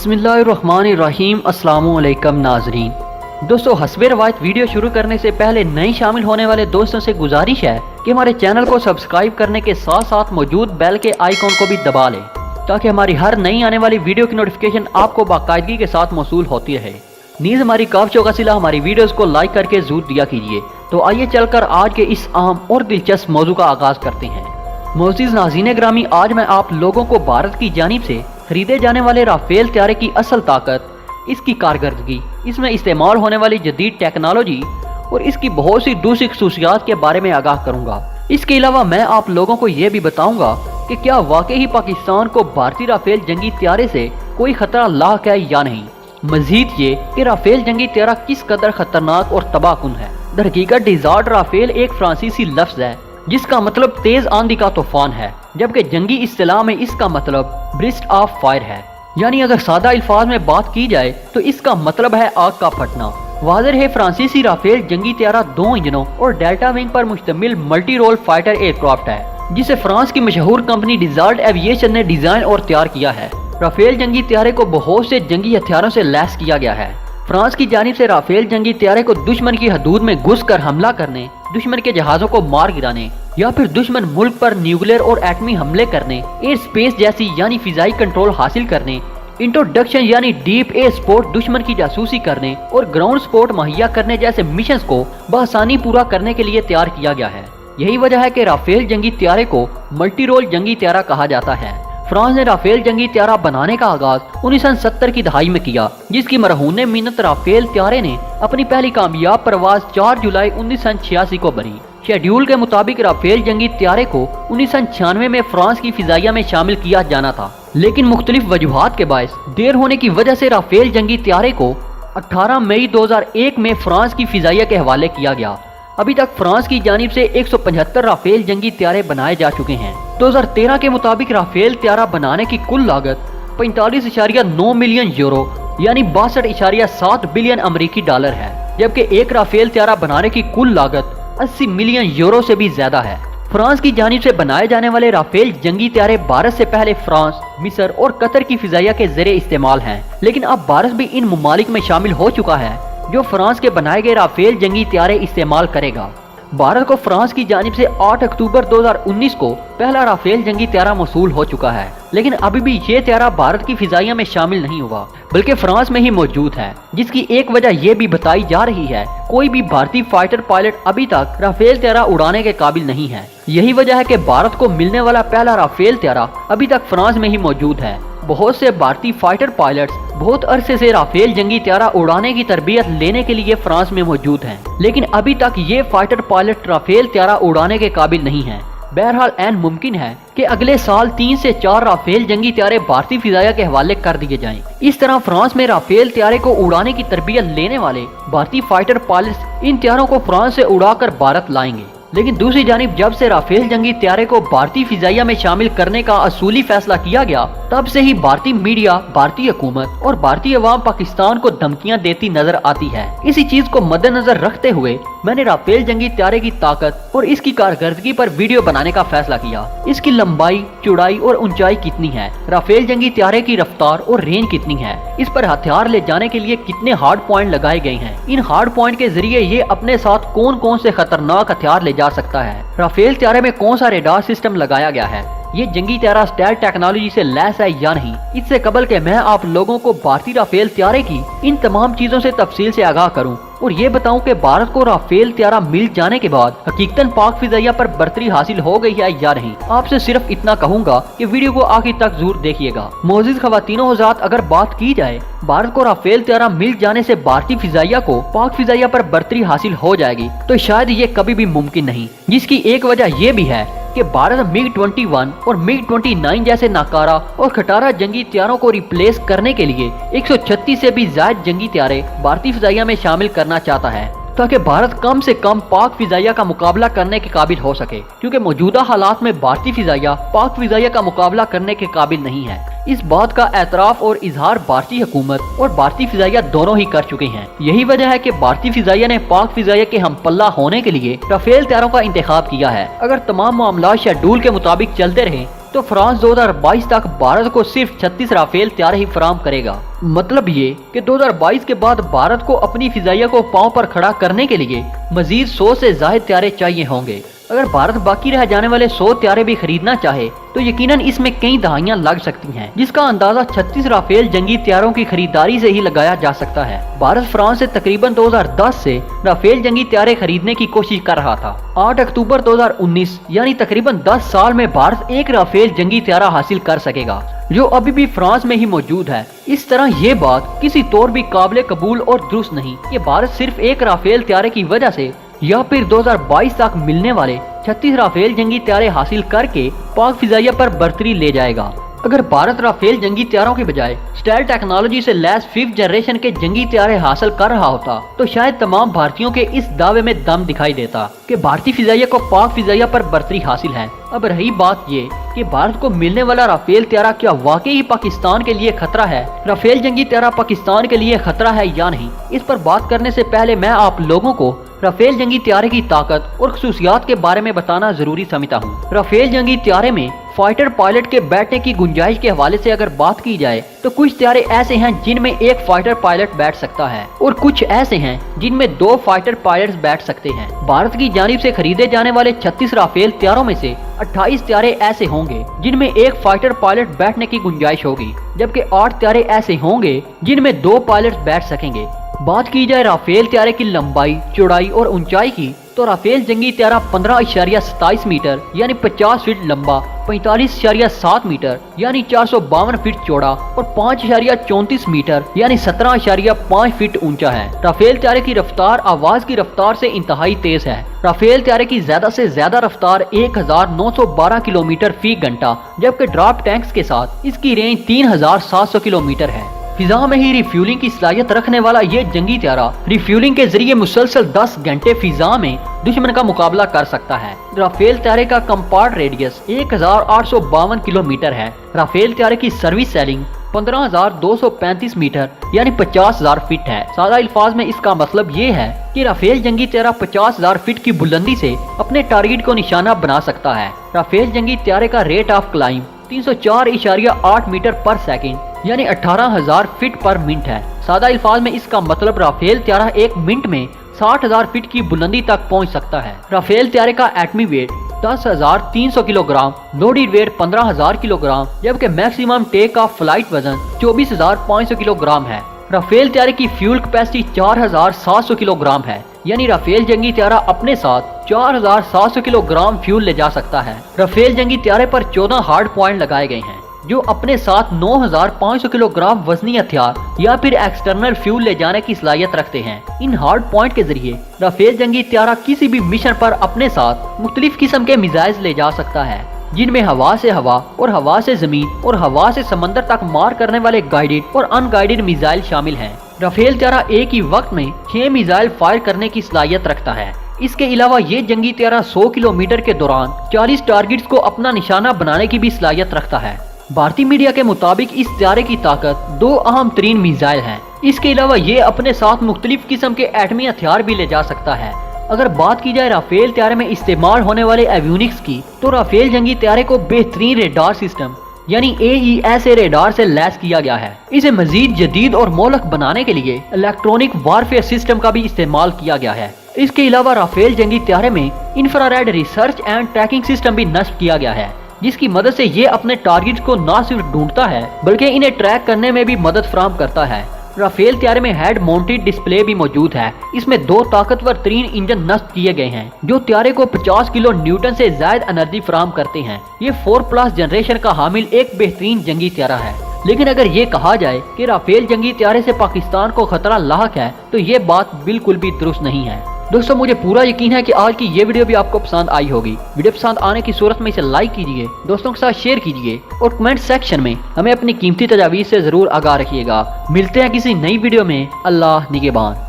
बिस्मिल्लाहिर्रहमानिर्रहीम। अस्सलामु अलैकुम नाजरीन। दोस्तों, हस्बे रवायत वीडियो शुरू करने से पहले नई शामिल होने वाले दोस्तों से गुजारिश है कि हमारे चैनल को सब्सक्राइब करने के साथ साथ मौजूद बेल के आइकॉन को भी दबा लें ताकि हमारी हर नई आने वाली वीडियो की नोटिफिकेशन आपको बाकायदगी के साथ मौसूल होती रहे। नीज हमारी काफियों का सिला हमारी वीडियोस को लाइक करके जरूर दिया कीजिए। तो आइए चलकर आज के इस अहम और दिलचस्प मौजू का आगाज करते हैं। मोअज़्ज़िज़ नाज़रीन ग्रामी, आज मैं आप लोगों को भारत की जानिब से खरीदे जाने वाले राफेल तैयारे की असल ताकत, इसकी कारकर्दगी, इसमें इस्तेमाल होने वाली जदीद टेक्नोलॉजी और इसकी बहुत सी दूसरी खसूसियात के बारे में आगाह करूंगा। इसके अलावा मैं आप लोगों को ये भी बताऊंगा कि क्या वाकई ही पाकिस्तान को भारतीय राफेल जंगी तैयारे से कोई खतरा लाक है या नहीं। मजीद ये कि राफेल जंगी तैयारा किस कदर खतरनाक और तबाहकुन है। दरहकीकत डिजार्ट राफेल एक फ्रांसीसी लफ्ज है जिसका मतलब तेज आंधी का तूफान है, जबकि जंगी इस्तिलाह में इसका मतलब ब्रिस्ट ऑफ फायर है। यानी अगर सादा अल्फाज में बात की जाए तो इसका मतलब है आग का फटना। वाज़ेह है फ्रांसीसी राफेल जंगी तैयारा 2 इंजनों और डेल्टा विंग पर मुश्तमिल मल्टी रोल फाइटर एयरक्राफ्ट है जिसे फ्रांस की मशहूर कंपनी डिजार्ट एविएशन ने डिजाइन और तैयार किया है। राफेल जंगी तैयारे को बहुत से जंगी हथियारों से लैस किया गया है। फ्रांस की जानिब से राफेल जंगी तैयारे को दुश्मन की हदूद में घुसकर हमला करने, दुश्मन के जहाजों को मार गिराने या फिर दुश्मन मुल्क पर न्यूक्लियर और एटमी हमले करने, एयर स्पेस जैसी यानी फिजाई कंट्रोल हासिल करने, इंट्रोडक्शन यानी डीप एयर सपोर्ट दुश्मन की जासूसी करने और ग्राउंड सपोर्ट मुहैया करने जैसे मिशंस को बआसानी पूरा करने के लिए तैयार किया गया है। यही वजह है कि राफेल जंगी तैयारे को मल्टी रोल जंगी तैयारा कहा जाता है। फ्रांस ने राफेल जंगी तैयारा बनाने का आगाज 1970 की दहाई में किया, जिसकी मरहून मिन्नत राफेल तैयारे ने अपनी पहली कामयाब परवाज 4 जुलाई 1986 को भरी। शेड्यूल के मुताबिक राफेल जंगी तैयारे को 1996 में फ्रांस की फिजाइया में शामिल किया जाना था, लेकिन मुख्तलिफ वजूहात के बायस देर होने की वजह से राफेल जंगी तैयारे को 18 मई 2001 में फ्रांस की फिजाइया के हवाले किया गया। अभी तक फ्रांस की जानिब से 175 राफेल जंगी तैयारे बनाए जा चुके हैं। 2013 के मुताबिक राफेल तैयारा बनाने की कुल लागत 45.9 मिलियन यूरो यानी 62.7 बिलियन अमेरिकी डॉलर है, जबकि एक राफेल तैयारा बनाने की कुल लागत 80 मिलियन यूरो से भी ज्यादा है। फ्रांस की जानिब से बनाए जाने वाले राफेल जंगी तैयारे भारत से पहले फ्रांस, मिस्र और कतर की फिजाइया के जरिए इस्तेमाल हैं, लेकिन अब भारत भी इन ममालिक में शामिल हो चुका है जो फ्रांस के बनाए गए राफेल जंगी तैयारे इस्तेमाल करेगा। भारत को फ्रांस की जानिब से 8 अक्टूबर 2019 को पहला राफेल जंगी तैयारा मौसूल हो चुका है, लेकिन अभी भी ये तैयारा भारत की फिजाइया में शामिल नहीं हुआ बल्कि फ्रांस में ही मौजूद है, जिसकी एक वजह यह भी बताई जा रही है कोई भी भारतीय फाइटर पायलट अभी तक राफेल तैयारा उड़ाने के काबिल नहीं है। यही वजह है कि भारत को मिलने वाला पहला राफेल तैयारा अभी तक फ्रांस में ही मौजूद है। बहुत से भारतीय फाइटर पायलट्स बहुत अरसे से राफेल जंगी तैयारा उड़ाने की तरबियत लेने के लिए फ्रांस में मौजूद हैं, लेकिन अभी तक ये फाइटर पायलट राफेल तैयारा उड़ाने के काबिल नहीं है। बहरहाल ऐन मुमकिन है कि अगले साल 3 से 4 राफेल जंगी तैयारे भारतीय फिजाइया के हवाले कर दिए जाएं। इस तरह फ्रांस में राफेल तैयारे को उड़ाने की तरबियत लेने वाले भारतीय फाइटर पायलट्स इन तैयारों को फ्रांस से उड़ाकर भारत लाएंगे। लेकिन दूसरी जानिब जब से राफेल जंगी तैयारे को भारतीय फिजाइया में शामिल करने का असूली फैसला किया गया, तब से ही भारतीय मीडिया, भारतीय हुकूमत और भारतीय अवाम पाकिस्तान को धमकियां देती नजर आती है। इसी चीज को मद्देनजर रखते हुए मैंने राफेल जंगी तैयारे की ताकत और इसकी कारकर्दगी पर वीडियो बनाने का फैसला किया। इसकी लंबाई, चौड़ाई और ऊंचाई कितनी है, राफेल जंगी तैयारे की रफ्तार और रेंज कितनी है, इस पर हथियार ले जाने के लिए कितने हार्ड पॉइंट लगाए गए हैं, इन हार्ड पॉइंट के जरिए ये अपने साथ कौन कौन से खतरनाक हथियार ले जा सकता है, राफेल तैयारे में कौन सा रेडार सिस्टम लगाया गया है, ये जंगी तैयारा स्टेल्थ टेक्नोलॉजी से लैस है या नहीं। इससे कबल के मैं आप लोगों को भारतीय राफेल तैयारे की इन तमाम चीजों से तफसील से आगाह करूं और ये बताऊं कि भारत को राफेल तैयारा मिल जाने के बाद हकीकतन पाक फिजाइया पर बर्तरी हासिल हो गई है या नहीं। आपसे सिर्फ इतना कहूंगा कि वीडियो को आखिर तक जरूर देखिएगा। मोअज़्ज़िज़ ख़वातीनो हज़रात, अगर बात की जाए भारत को राफेल तैयारा मिल जाने से भारतीय फिजाइया को पाक फिजाइया पर बर्तरी हासिल हो जाएगी, तो शायद ये कभी भी मुमकिन नहीं। जिसकी एक वजह ये भी है कि भारत MiG-21 और MiG-29 जैसे नाकारा और खटारा जंगी तैयारों को रिप्लेस करने के लिए 136 से भी ज्यादा जंगी तैयारे भारतीय फिजाइया में शामिल करना चाहता है, ताकि भारत कम से कम पाक फिजाइया का मुकाबला करने के काबिल हो सके, क्योंकि मौजूदा हालात में भारतीय फिजाइया पाक फिजाइया का मुकाबला करने के काबिल नहीं है। इस बात का एतराफ और इजहार भारतीय हुकूमत और भारतीय फिजाइया दोनों ही कर चुके हैं। यही वजह है कि भारतीय फिजाइया ने पाक फिजाइया के हम पल्ला होने के लिए राफेल तैयारों का इंतखाब किया है। अगर तमाम मामला शेड्यूल के मुताबिक चलते रहे तो फ्रांस 2022 तक भारत को सिर्फ 36 राफेल त्यारे ही फराम करेगा। मतलब ये कि 2022 के बाद भारत को अपनी फिजाइया को पांव पर खड़ा करने के लिए मजीद 100 से ज्यादा त्यारे चाहिए होंगे। अगर भारत बाकी रह जाने वाले 100 त्यारे भी खरीदना चाहे तो यकीनन इसमें कई दहाइयां लग सकती हैं, जिसका अंदाजा 36 राफेल जंगी त्यारों की खरीदारी से ही लगाया जा सकता है। भारत फ्रांस से तकरीबन 2010 से राफेल जंगी त्यारे खरीदने की कोशिश कर रहा था। 8 अक्टूबर 2019 यानी तकरीबन 10 साल में भारत एक राफेल जंगी त्यारा हासिल कर सकेगा, जो अभी भी फ्रांस में ही मौजूद है। इस तरह ये बात किसी तौर भी काबिल कबूल और दुरुस्त नहीं कि भारत सिर्फ एक राफेल त्यारे की वजह से या फिर 2022 तक मिलने वाले 36 राफेल जंगी त्यारे हासिल करके पाक फिजाइया पर बर्तरी ले जाएगा। अगर भारत राफेल जंगी त्यारों के बजाय स्टेल्थ टेक्नोलॉजी से लैस 5th जनरेशन के जंगी त्यारे हासिल कर रहा होता तो शायद तमाम भारतीयों के इस दावे में दम दिखाई देता कि भारतीय फिजाइया को पाक फिजाइया पर बर्तरी हासिल है। अब रही बात ये कि भारत को मिलने वाला राफेल त्यारा क्या वाकई ही पाकिस्तान के लिए खतरा है, राफेल जंगी त्यारा पाकिस्तान के लिए खतरा है या नहीं, इस पर बात करने से पहले मैं आप लोगों को राफेल जंगी त्यारे की ताकत और खसूसियात के बारे में बताना जरूरी समझता हूँ। राफेल जंगी त्यारे में फाइटर पायलट के बैठने की गुंजाइश के हवाले से अगर बात की जाए तो कुछ त्यारे ऐसे हैं जिनमें एक फाइटर पायलट बैठ सकता है और कुछ ऐसे हैं जिनमें 2 फाइटर पायलट्स बैठ सकते हैं। भारत की जानिब से खरीदे जाने वाले 36 राफेल त्यारों में से 28 त्यारे ऐसे होंगे जिनमें एक फाइटर पायलट बैठने की गुंजाइश होगी, जबकि 8 त्यारे ऐसे होंगे जिनमें 2 पायलट्स बैठ सकेंगे। बात की जाए राफेल त्यारे की लंबाई, चौड़ाई और ऊंचाई की तो राफेल जंगी त्यारा 15.27 मीटर यानी 50 फीट लंबा, 45.7 मीटर यानी 452 फीट चौड़ा और 5.34 मीटर यानी 17.5 फीट ऊंचा है। राफेल त्यारे की रफ्तार आवाज की रफ्तार से इंतहाई तेज है। राफेल त्यारे की ज्यादा से ज्यादा रफ्तार 1912 किलोमीटर फी घंटा, जबकि ड्रॉप टैंक्स के साथ इसकी रेंज 3700 किलोमीटर है। फिजा में ही रिफ्यूलिंग की सलाहियत रखने वाला ये जंगी त्यारा रिफ्यूलिंग के जरिए मुसलसल 10 घंटे फिजा में दुश्मन का मुकाबला कर सकता है। राफेल त्यारे का कंपार्ट रेडियस 1852 किलोमीटर है। राफेल त्यारे की सर्विस सेलिंग 15,235 मीटर यानी 50,000 फीट है। सादा अल्फाज में इसका मतलब ये है कि राफेल जंगी त्यारा 50,000 फीट की बुलंदी से अपने टारगेट को निशाना बना सकता है। राफेल जंगी त्यारे का रेट ऑफ क्लाइम 304.8 मीटर पर सेकंड यानी 18,000 फीट पर मिनट है। सादा अल्फाज में इसका मतलब राफेल त्यारा 1 मिनट में 60,000 फीट की बुलंदी तक पहुंच सकता है। राफेल त्यारे का एटमी weight 10,300 kilogram, loaded weight 15,000 kilogram, जबकि मैक्सिमम टेक ऑफ फ्लाइट वजन 24,500 किलोग्राम है। राफेल त्यारे की फ्यूल कैपेसिटी 4,700 किलोग्राम है, यानी राफेल जंगी त्यारा अपने साथ 4,700 किलोग्राम फ्यूल ले जा सकता है। राफेल जंगी त्यारे पर 14 हार्ड पॉइंट लगाए गए हैं जो अपने साथ 9,500 किलोग्राम वजनी हथियार या फिर एक्सटर्नल फ्यूल ले जाने की सलाहियत रखते हैं। इन हार्ड पॉइंट के जरिए राफेल जंगी त्यारा किसी भी मिशन पर अपने साथ मुख्तलिफ किस्म के मिसाइल ले जा सकता है, जिनमें हवा से हवा और हवा से जमीन और हवा से समंदर तक मार करने वाले गाइडेड और अनगाइडेड मिसाइल शामिल हैं। राफेल त्यारा एक ही वक्त में 6 मिसाइल फायर करने की सलाहियत रखता है। इसके अलावा ये जंगी त्यारा 100 किलोमीटर के दौरान 40 टारगेट्स को अपना निशाना बनाने की भी सलाहियत रखता है। भारतीय मीडिया के मुताबिक इस त्यारे की ताकत 2 अहम तरीन मिसाइल हैं। इसके अलावा ये अपने साथ मुख्तलिफ किस्म के एटमी हथियार भी ले जा सकता है। अगर बात की जाए राफेल त्यारे में इस्तेमाल होने वाले एवियोनिक्स की, तो राफेल जंगी त्यारे को बेहतरीन रेडार सिस्टम यानी AESA रेडार से लैस किया गया है। इसे मजीद जदीद और मोहलक बनाने के लिए इलेक्ट्रॉनिक वारफेयर सिस्टम का भी इस्तेमाल किया गया है। इसके अलावा राफेल जंगी त्यारे में infrared research and tracking system भी नस्ब किया गया है, जिसकी मदद से ये अपने टारगेट को न सिर्फ ढूंढता है बल्कि इन्हें ट्रैक करने में भी मदद फराहम करता है। राफेल त्यारे में हेड माउंटेड डिस्प्ले भी मौजूद है। इसमें 2 ताकतवर तरीन इंजन नस्ब किए गए हैं जो त्यारे को 50 किलो न्यूटन से ज्यादा एनर्जी फराहम करते हैं। ये 4+ जनरेशन का हामिल एक बेहतरीन जंगी त्यारा है। लेकिन अगर ये कहा जाए कि राफेल जंगी त्यारे से पाकिस्तान को खतरा लाहक है तो ये बात बिल्कुल भी दुरुस्त नहीं है। दोस्तों, मुझे पूरा यकीन है कि आज की ये वीडियो भी आपको पसंद आई होगी। वीडियो पसंद आने की सूरत में इसे लाइक कीजिए, दोस्तों के साथ शेयर कीजिए और कमेंट सेक्शन में हमें अपनी कीमती तजावीज़ से जरूर आगाह रखिएगा। मिलते हैं किसी नई वीडियो में। अल्लाह निगहबान।